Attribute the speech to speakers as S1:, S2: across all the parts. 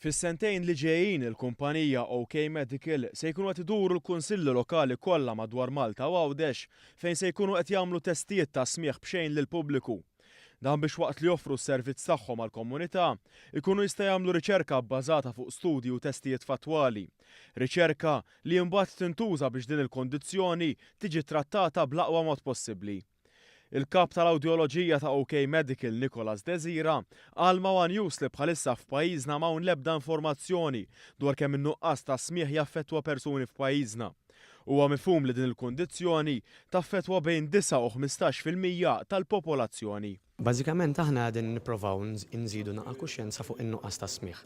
S1: Fis-sentejn li ġejjin il-kumpanija OK Medical se jkunu qed iduru l-kunsilli lokali kollha madwar Malta u Għawdex fejn se jkunu qed jagħmlu testijiet ta' smigħ b'xejn lill-pubbliku. Dan biex waqt li joffru s-servizz tagħhom għall-komunità ikunu jista' jagħmlu riċerka bbażata fuq studji u testijiet fatwali. Riċerka li mbagħad tintuża biex din il-kondizzjoni tiġi trattata bl-aqwa mod possibbli. Il-kap tal-awdjoloġija ta' OK Medical Nicolas Desira qal ma' One News li bħalissa f'pajjiżna m'hawn l-ebda informazzjoni dwar kemm in-nuqqas ta' smigħ jaffettwa persuni f'pajjiżna. Huwa mifhum li din il-kundizzjoni taffettwa bejn 9 u 15% tal-popolazzjoni.
S2: Bażikament aħna qegħdin nippruvaw nżidu naqa' kuxjenza fuq in-nuqqas ta' smigħ.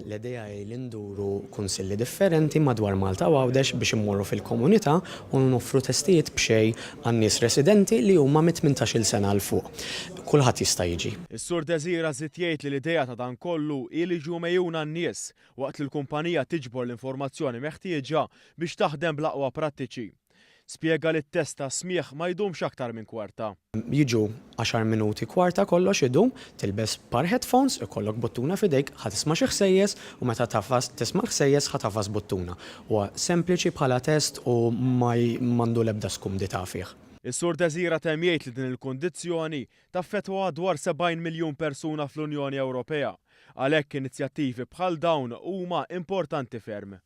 S2: L-idea hi li nduru kunsilli differenti madwar Malta u Għawdex biex immorru fil-komunità u noffru testijiet b'xejn għan-nies residenti li huma mit 18-il sena l fuq. Kulħadd jista' jiġi.
S1: Is-Sur Desira żied jgħid li l-idea ta' dan kollu hi li jiġu mejjuna n-nies waqt li l-kumpanija tiġbor l-informazzjoni meħtieġa biex taħdem bl-aqwa prattiċi. Spjega li t-test ta' smigħ ma jdumx aktar minn kwarta.
S2: Jiġu 10 minuti kwarta kollox idum, tilbes par headphones, ikollok buttuna f'idejk, ħadd tisma' xi ħsejjes u meta tafas tisma' ħsejjes ħadd tafas buttuna. Huwa sempliċi bħala test u m'għandu l-ebda skumdità fih.
S1: Is-Sur Desira temm jgħid li din il-kundizzjoni taffettwa dwar 70 miljun persuna fl-Unjoni Ewropea. Għalhekk inizjattivi bħal dawn huma importanti ferm.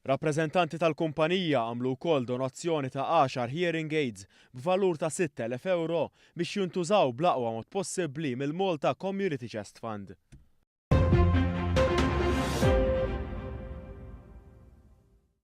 S1: Rappreżentanti tal-kumpanija għamlu wkoll donazzjoni ta' 10 hearing aids b'valur ta' 6,000 € biex jintużaw bl-aqwa mod possibbli mill-Malta Community Chest Fund.